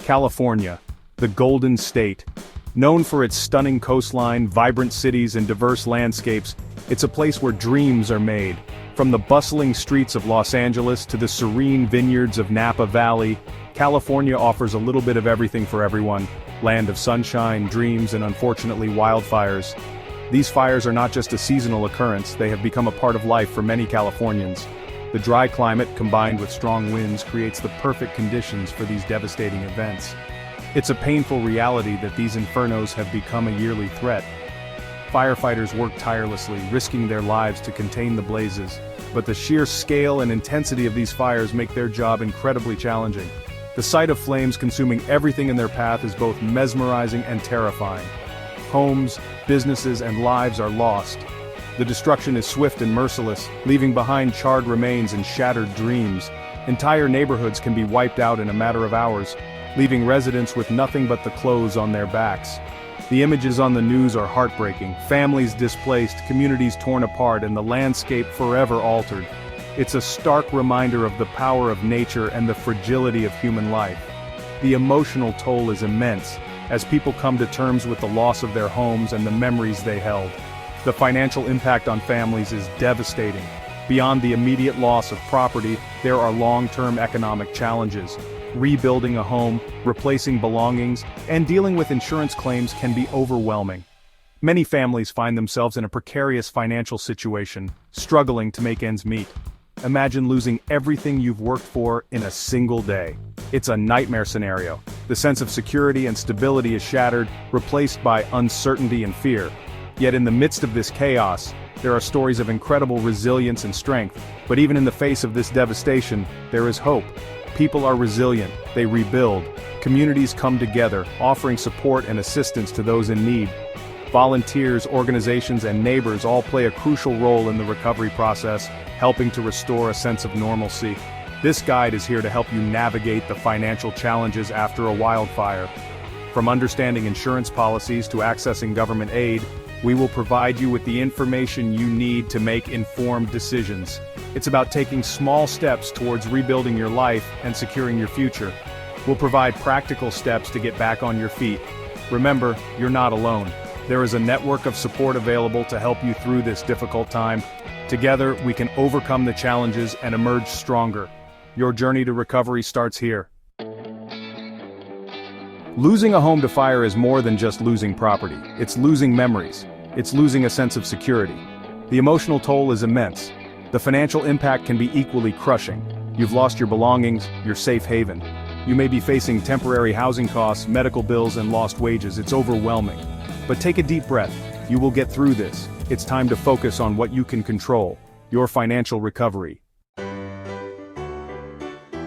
California, the Golden State. Known for its stunning coastline, vibrant cities, and diverse landscapes, it's a place where dreams are made. From the bustling streets of Los Angeles to the serene vineyards of Napa Valley, California offers a little bit of everything for everyone. Land of sunshine, dreams, and unfortunately wildfires. These fires are not just a seasonal occurrence, they have become a part of life for many Californians. The dry climate, combined with strong winds, creates the perfect conditions for these devastating events. It's a painful reality that these infernos have become a yearly threat. Firefighters work tirelessly, risking their lives to contain the blazes, but the sheer scale and intensity of these fires make their job incredibly challenging. The sight of flames consuming everything in their path is both mesmerizing and terrifying. Homes, businesses, and lives are lost. The destruction is swift and merciless, leaving behind charred remains and shattered dreams. Entire neighborhoods can be wiped out in a matter of hours, leaving residents with nothing but the clothes on their backs. The images on the news are heartbreaking, families displaced, communities torn apart, and the landscape forever altered. It's a stark reminder of the power of nature and the fragility of human life. The emotional toll is immense, as people come to terms with the loss of their homes and the memories they held. The financial impact on families is devastating. Beyond the immediate loss of property, there are long-term economic challenges. Rebuilding a home, replacing belongings, and dealing with insurance claims can be overwhelming. Many families find themselves in a precarious financial situation, struggling to make ends meet. Imagine losing everything you've worked for in a single day. It's a nightmare scenario. The sense of security and stability is shattered, replaced by uncertainty and fear. Yet in the midst of this chaos, there are stories of incredible resilience and strength. But even in the face of this devastation, there is hope. People are resilient, they rebuild. Communities come together, offering support and assistance to those in need. Volunteers, organizations, and neighbors all play a crucial role in the recovery process, helping to restore a sense of normalcy. This guide is here to help you navigate the financial challenges after a wildfire. From understanding insurance policies to accessing government aid, we will provide you with the information you need to make informed decisions. It's about taking small steps towards rebuilding your life and securing your future. We'll provide practical steps to get back on your feet. Remember, you're not alone. There is a network of support available to help you through this difficult time. Together, we can overcome the challenges and emerge stronger. Your journey to recovery starts here. Losing a home to fire is more than just losing property. It's losing memories. It's losing a sense of security. The emotional toll is immense. The financial impact can be equally crushing. You've lost your belongings, your safe haven. You may be facing temporary housing costs, medical bills, and lost wages. It's overwhelming. But take a deep breath. You will get through this. It's time to focus on what you can control, your financial recovery.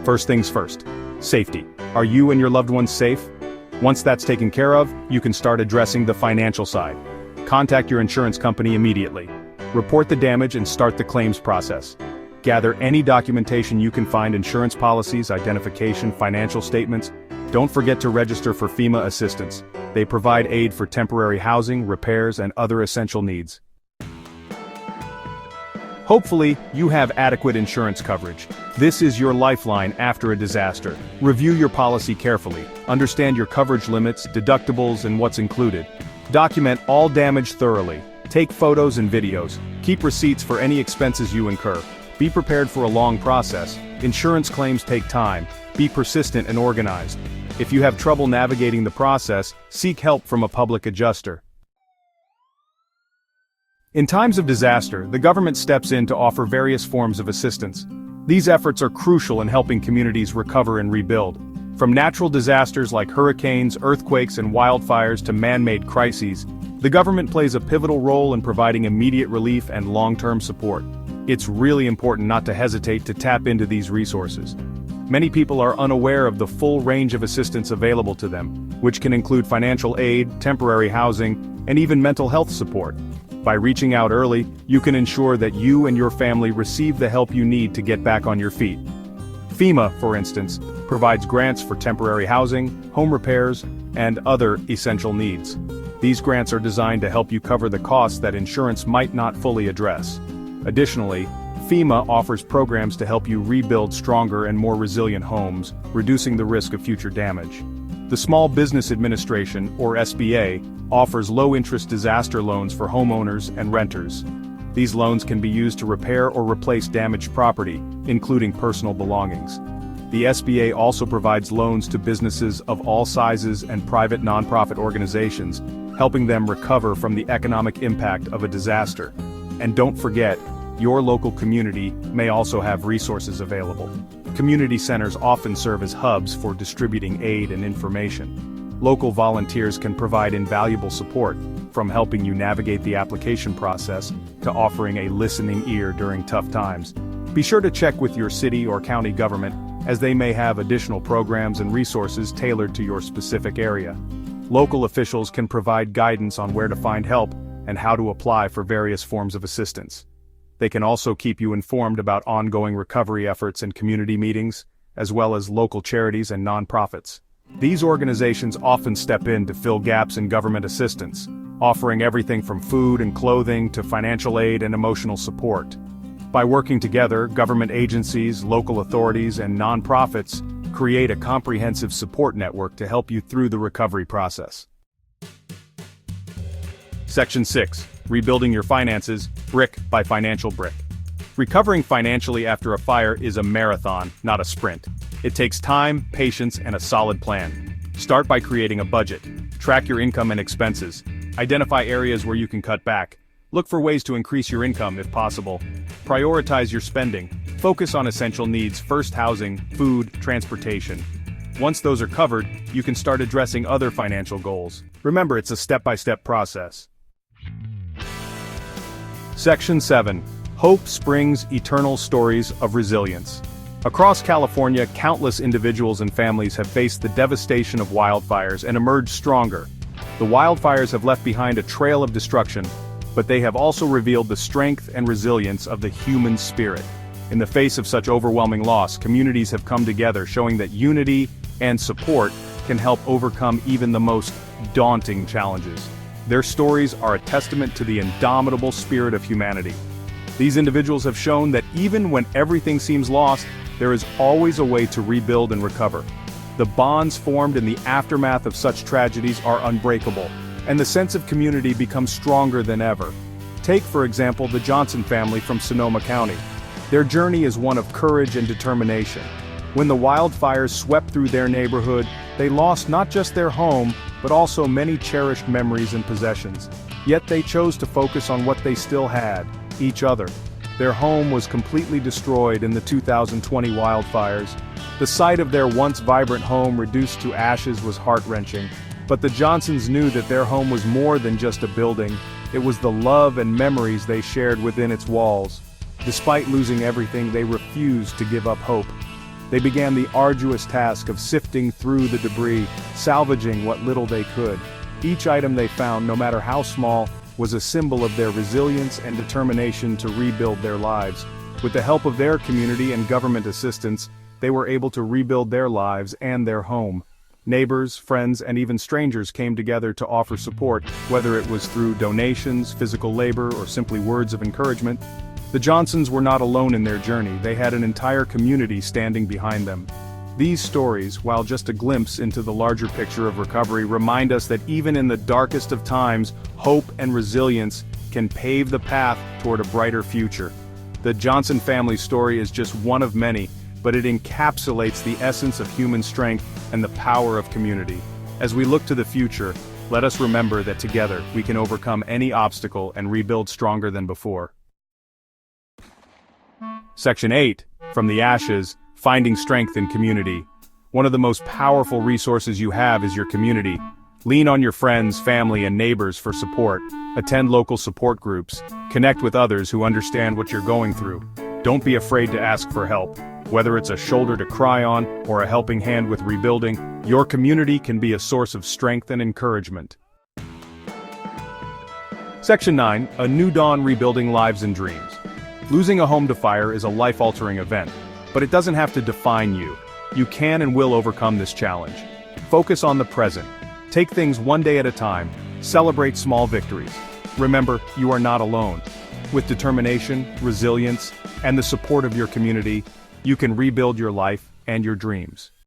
First things first, safety. Are you and your loved ones safe? Once that's taken care of, you can start addressing the financial side. Contact your insurance company immediately. Report the damage and start the claims process. Gather any documentation you can find: insurance policies, identification, financial statements. Don't forget to register for FEMA assistance. They provide aid for temporary housing, repairs, and other essential needs. Hopefully, you have adequate insurance coverage. This is your lifeline after a disaster. Review your policy carefully. Understand your coverage limits, deductibles, and what's included. Document all damage thoroughly. Take photos and videos. Keep receipts for any expenses you incur. Be prepared for a long process. Insurance claims take time. Be persistent and organized. If you have trouble navigating the process, seek help from a public adjuster. In times of disaster, the government steps in to offer various forms of assistance. These efforts are crucial in helping communities recover and rebuild. From natural disasters like hurricanes, earthquakes, and wildfires to man-made crises, the government plays a pivotal role in providing immediate relief and long-term support. It's really important not to hesitate to tap into these resources. Many people are unaware of the full range of assistance available to them, which can include financial aid, temporary housing, and even mental health support. By reaching out early, you can ensure that you and your family receive the help you need to get back on your feet. FEMA, for instance, provides grants for temporary housing, home repairs, and other essential needs. These grants are designed to help you cover the costs that insurance might not fully address. Additionally, FEMA offers programs to help you rebuild stronger and more resilient homes, reducing the risk of future damage. The Small Business Administration, or SBA, offers low-interest disaster loans for homeowners and renters. These loans can be used to repair or replace damaged property, including personal belongings. The SBA also provides loans to businesses of all sizes and private nonprofit organizations, helping them recover from the economic impact of a disaster. And don't forget, your local community may also have resources available. Community centers often serve as hubs for distributing aid and information. Local volunteers can provide invaluable support, from helping you navigate the application process to offering a listening ear during tough times. Be sure to check with your city or county government, as they may have additional programs and resources tailored to your specific area. Local officials can provide guidance on where to find help and how to apply for various forms of assistance. They can also keep you informed about ongoing recovery efforts and community meetings, as well as local charities and nonprofits. These organizations often step in to fill gaps in government assistance, offering everything from food and clothing to financial aid and emotional support. By working together, government agencies, local authorities, and nonprofits create a comprehensive support network to help you through the recovery process. Section 6. Rebuilding your finances, brick by financial brick. Recovering financially after a fire is a marathon, not a sprint. It takes time, patience, and a solid plan. Start by creating a budget. Track your income and expenses. Identify areas where you can cut back. Look for ways to increase your income if possible. Prioritize your spending. Focus on essential needs: first housing, food, transportation. Once those are covered, you can start addressing other financial goals. Remember, it's a step-by-step process. Section 7. Hope Springs Eternal Stories of Resilience. Across California, countless individuals and families have faced the devastation of wildfires and emerged stronger. The wildfires have left behind a trail of destruction, but they have also revealed the strength and resilience of the human spirit. In the face of such overwhelming loss, communities have come together, showing that unity and support can help overcome even the most daunting challenges. Their stories are a testament to the indomitable spirit of humanity. These individuals have shown that even when everything seems lost, there is always a way to rebuild and recover. The bonds formed in the aftermath of such tragedies are unbreakable, and the sense of community becomes stronger than ever. Take, for example, the Johnson family from Sonoma County. Their journey is one of courage and determination. When the wildfires swept through their neighborhood, they lost not just their home, but also many cherished memories and possessions. Yet they chose to focus on what they still had: each other. Their home was completely destroyed in the 2020 wildfires. The sight of their once vibrant home reduced to ashes was heart-wrenching, but the Johnsons knew that their home was more than just a building. It was the love and memories they shared within its walls. Despite losing everything, they refused to give up hope. They began the arduous task of sifting through the debris, salvaging what little they could. Each item they found, no matter how small, was a symbol of their resilience and determination to rebuild their lives. With the help of their community and government assistance, they were able to rebuild their lives and their home. Neighbors, friends, and even strangers came together to offer support, whether it was through donations, physical labor, or simply words of encouragement. The Johnsons were not alone in their journey. They had an entire community standing behind them. These stories, while just a glimpse into the larger picture of recovery, remind us that even in the darkest of times, hope and resilience can pave the path toward a brighter future. The Johnson family story is just one of many, but it encapsulates the essence of human strength and the power of community. As we look to the future, let us remember that together we can overcome any obstacle and rebuild stronger than before. Section 8. From the Ashes, Finding Strength in Community. One of the most powerful resources you have is your community. Lean on your friends, family, and neighbors for support. Attend local support groups. Connect with others who understand what you're going through. Don't be afraid to ask for help. Whether it's a shoulder to cry on or a helping hand with rebuilding, your community can be a source of strength and encouragement. Section 9. A New Dawn Rebuilding Lives and Dreams. Losing a home to fire is a life-altering event, but it doesn't have to define you. You can and will overcome this challenge. Focus on the present. Take things one day at a time. Celebrate small victories. Remember, you are not alone. With determination, resilience, and the support of your community, you can rebuild your life and your dreams.